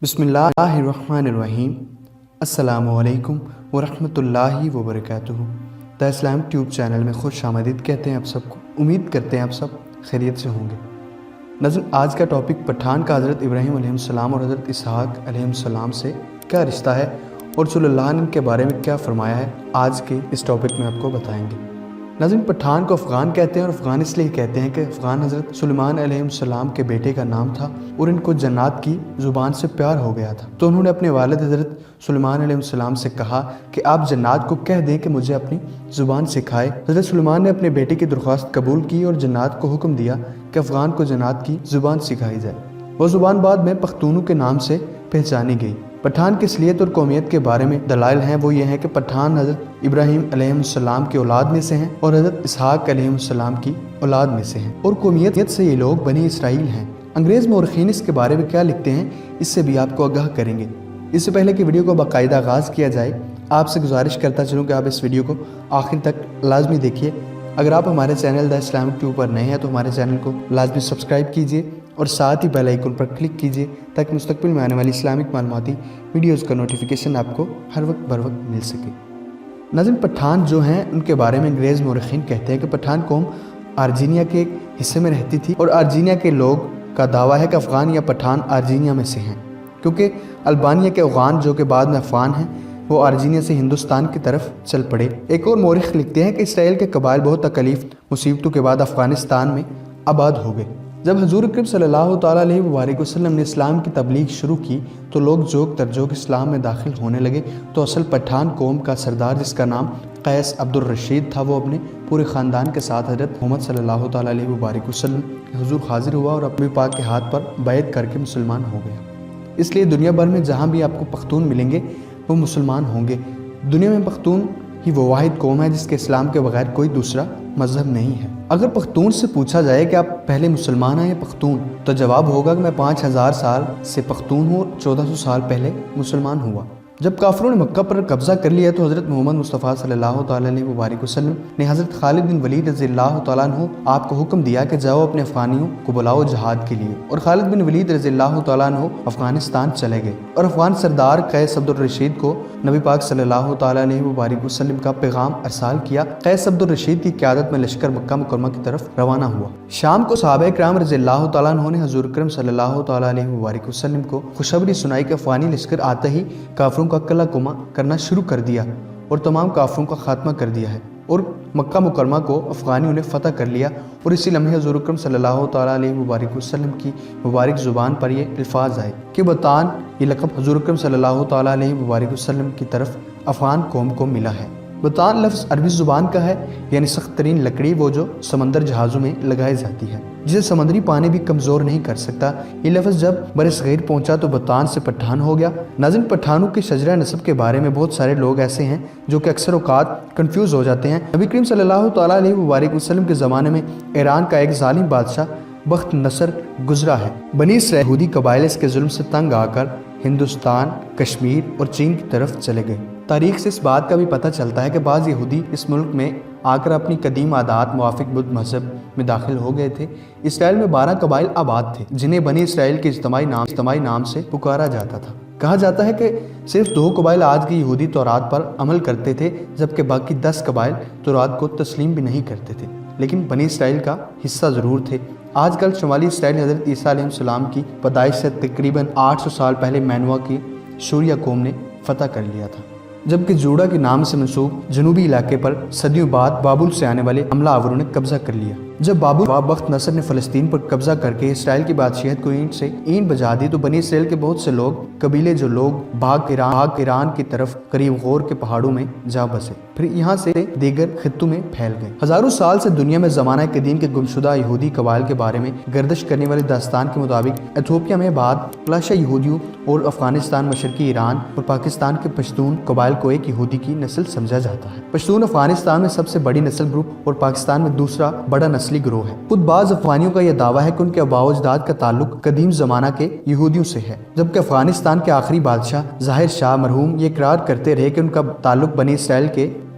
بسم اللہ الرحمن الرحیم۔ السلام علیکم ورحمۃ اللہ وبرکاتہ۔ دا اسلام ٹیوب چینل میں خوش آمدید کہتے ہیں آپ سب کو۔ امید کرتے ہیں آپ سب خیریت سے ہوں گے۔ ناظرین، آج کا ٹاپک پٹھان کا حضرت ابراہیم علیہ السلام اور حضرت اسحاق علیہ السلام سے کیا رشتہ ہے اور رسول اللہ نے ان کے بارے میں کیا فرمایا ہے، آج کے اس ٹاپک میں آپ کو بتائیں گے۔ ناظرین، پٹھان کو افغان کہتے ہیں اور افغان اس لیے کہتے ہیں کہ افغان حضرت سلیمان علیہ السلام کے بیٹے کا نام تھا اور ان کو جنات کی زبان سے پیار ہو گیا تھا، تو انہوں نے اپنے والد حضرت سلیمان علیہ السلام سے کہا کہ آپ جنات کو کہہ دیں کہ مجھے اپنی زبان سکھائے۔ حضرت سلیمان نے اپنے بیٹے کی درخواست قبول کی اور جنات کو حکم دیا کہ افغان کو جنات کی زبان سکھائی جائے۔ وہ زبان بعد میں پختونوں کے نام سے پہچانی گئی۔ پٹھان کی اصلیت اور قومیت کے بارے میں دلائل ہیں، وہ یہ ہے کہ پٹھان حضرت ابراہیم علیہ السلام کی اولاد میں سے ہیں اور حضرت اسحاق علیہ السلام کی اولاد میں سے ہیں، اور قومیت سے یہ لوگ بنی اسرائیل ہیں۔ انگریز مورخین اس کے بارے میں کیا لکھتے ہیں، اس سے بھی آپ کو آگاہ کریں گے۔ اس سے پہلے کہ ویڈیو کو باقاعدہ آغاز کیا جائے، آپ سے گزارش کرتا چلوں کہ آپ اس ویڈیو کو آخر تک لازمی دیکھیے۔ اگر آپ ہمارے چینل دا اسلامک ٹیوب پر نئے ہیں تو ہمارے چینل کو لازمی سبسکرائب کیجیے اور ساتھ ہی بیل آئیکن پر کلک کیجیے تاکہ مستقبل میں آنے والی اسلامک معلوماتی ویڈیوز کا نوٹیفیکیشن آپ کو ہر وقت بر وقت مل سکے۔ ناظرین، پٹھان جو ہیں ان کے بارے میں انگریز مورخین کہتے ہیں کہ پٹھان قوم آرجینیا کے ایک حصے میں رہتی تھی، اور آرجینیا کے لوگ کا دعویٰ ہے کہ افغان یا پٹھان آرجینیا میں سے ہیں، کیونکہ البانیہ کے افغان جو کہ بعد میں افغان ہیں وہ آرجینیا سے ہندوستان کی طرف چل پڑے۔ ایک اور مورخ لکھتے ہیں کہ اسرائیل کے قبائل بہت تکلیف مصیبتوں کے بعد افغانستان میں آباد ہو گئے۔ جب حضور اکرم صلی اللہ تعالیٰ علیہ وآلہ وسلم نے اسلام کی تبلیغ شروع کی تو لوگ جوک در جوک اسلام میں داخل ہونے لگے، تو اصل پٹھان قوم کا سردار جس کا نام قیس عبد الرشید تھا، وہ اپنے پورے خاندان کے ساتھ حضرت محمد صلی اللہ تعالیٰ علیہ وآلہ وسلم حضور حاضر ہوا اور اپنے پاک کے ہاتھ پر بیعت کر کے مسلمان ہو گیا۔ اس لیے دنیا بھر میں جہاں بھی آپ کو پختون ملیں گے وہ مسلمان ہوں گے۔ دنیا میں پختون ہی وہ واحد قوم ہے جس کے اسلام کے بغیر کوئی دوسرا مذہب نہیں ہے۔ اگر پختون سے پوچھا جائے کہ آپ پہلے مسلمان ہیں یا پختون، تو جواب ہوگا کہ میں 5000 سال سے پختون ہوں اور 1400 سال پہلے مسلمان ہوا۔ جب کافروں نے مکہ پر قبضہ کر لیا تو حضرت محمد مصطفیٰ صلی اللہ تعالیٰ علیہ وآلہ وسلم نے حضرت خالد بن ولید رضی اللہ تعالیٰ عنہ آپ کو حکم دیا کہ جاؤ اپنے افغانیوں کو بلاؤ جہاد کے لیے، اور خالد بن ولید رضی اللہ تعالیٰ عنہ افغانستان چلے گئے اور افغان سردار قیس عبد الرشید کو نبی پاک صلی اللہ تعالیٰ علیہ وآلہ وسلم کا پیغام ارسال کیا۔ قیس عبد الرشید کی قیادت میں لشکر مکہ مکرمہ کی طرف روانہ ہوا۔ شام کو صحابہ کرام رضی اللہ تعالیٰ عنہ نے حضور اکرم صلی اللہ تعالیٰ علیہ وآلہ وسلم کو خوشخبری سنائی کہ افغانی لشکر آتے ہی کافروں کا قلعہ کما کرنا شروع کر دیا اور تمام کافروں کا خاتمہ کر دیا ہے، اور مکہ مکرمہ کو افغانیوں نے فتح کر لیا۔ اور اسی لمحے حضور اکرم صلی اللہ تعالیٰ علیہ وآلہ وسلم کی مبارک زبان پر یہ الفاظ آئے کہ بطان، یہ لقب حضور اکرم صلی اللہ تعالیٰ علیہ وآلہ وسلم کی طرف افغان قوم کو ملا ہے۔ بطان لفظ عربی زبان کا ہے، یعنی سخت ترین لکڑی، وہ جو سمندر جہازوں میں لگائی جاتی ہے، جسے سمندری پانی بھی کمزور نہیں کر سکتا۔ یہ لفظ جب برصغیر پہنچا تو بطان سے پٹھان ہو گیا۔ ناظرین، پٹھانوں کے شجرہ نسب کے بارے میں بہت سارے لوگ ایسے ہیں جو کہ اکثر اوقات کنفیوز ہو جاتے ہیں۔ نبی کریم صلی اللہ تعالیٰ علیہ وآلہ وسلم کے زمانے میں ایران کا ایک ظالم بادشاہ بخت نصر گزرا ہے۔ بنی اسرائیل یہودی قبائل اس کے ظلم سے تنگ آ کر ہندوستان، کشمیر اور چین کی طرف چلے گئے۔ تاریخ سے اس بات کا بھی پتہ چلتا ہے کہ بعض یہودی اس ملک میں آ کر اپنی قدیم عادات موافق بدھ مذہب میں داخل ہو گئے تھے۔ اسرائیل میں 12 قبائل آباد تھے جنہیں بنی اسرائیل کے اجتماعی نام سے پکارا جاتا تھا۔ کہا جاتا ہے کہ صرف 2 قبائل آج کی یہودی تورات پر عمل کرتے تھے، جبکہ باقی 10 قبائل تورات کو تسلیم بھی نہیں کرتے تھے، لیکن بنی اسرائیل کا حصہ ضرور تھے۔ آج کل شمالی اسرائیل حضرت عیسیٰ علیہ السلام کی پیدائش سے تقریباً 800 سال پہلے مینوا کی شوریا قوم نے فتح کر لیا تھا، جبکہ جوڑا کے نام سے منسوب جنوبی علاقے پر صدیوں بعد بابل سے آنے والے حملہ آوروں نے قبضہ کر لیا۔ جب بابل بخت نصر نے فلسطین پر قبضہ کر کے اسرائیل کی بادشاہت کو اینٹ سے اینٹ بجا دی تو بنی اسرائیل کے بہت سے قبیلے جو لوگ بھاگ ایران کی طرف قریب غور کے پہاڑوں میں جا بسے، پھر یہاں سے دیگر خطوں میں پھیل گئے۔ ہزاروں سال سے دنیا میں زمانہ قدیم کے گمشدہ یہودی قبائل کے بارے میں گردش کرنے والی داستان کے مطابق ایتھوپیا میں بعد لاشا یہودیوں اور افغانستان، مشرقی ایران اور پاکستان کے پشتون قبائل کو ایک یہودی کی نسل سمجھا جاتا ہے۔ پشتون افغانستان میں سب سے بڑی نسل گروپ اور پاکستان میں دوسرا بڑا نسلی گروہ ہے۔ خود بعض افغانیوں کا یہ دعویٰ ہے کہ ان کے آباء و اجداد کا تعلق قدیم زمانہ کے یہودیوں سے ہے، جبکہ افغانستان کے آخری بادشاہ ظاہر شاہ مرحوم یہ اقرار کرتے رہے کہ ان کا تعلق بنی اسرائیل کے